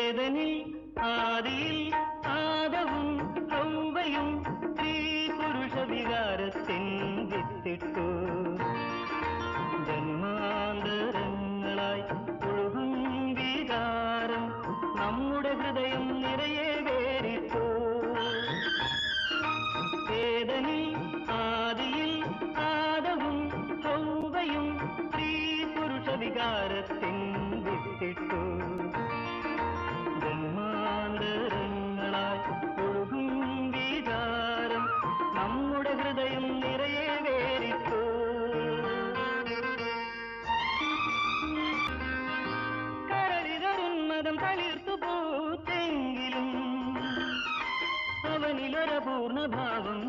ഏതനിൽ ആദിയിൽ ആദവും ഹൗവയും സ്ത്രീ പുരുഷ വികാരത്തിൻ വിത്തിട്ടു ജന്മാന്തരങ്ങളായി ഒഴുകും വികാരം നമ്മുടെ ഹൃദയം നിറയെ വേറിട്ടു ഏതനിൽ ആദിയിൽ ആദവും ഹൗവയും സ്ത്രീ പുരുഷ വികാരത്തിൻ വിത്തിട്ടു ജന്മാന്തരങ്ങളായി ഒഴുകും വികാരം നമ്മുടെ ഹൃദയം നിറയെ വേറിട്ടു കരളിതരുന്മതം തളിർത്തു പൂത്തെങ്കിലും അവനിലൊരപൂർണഭാവം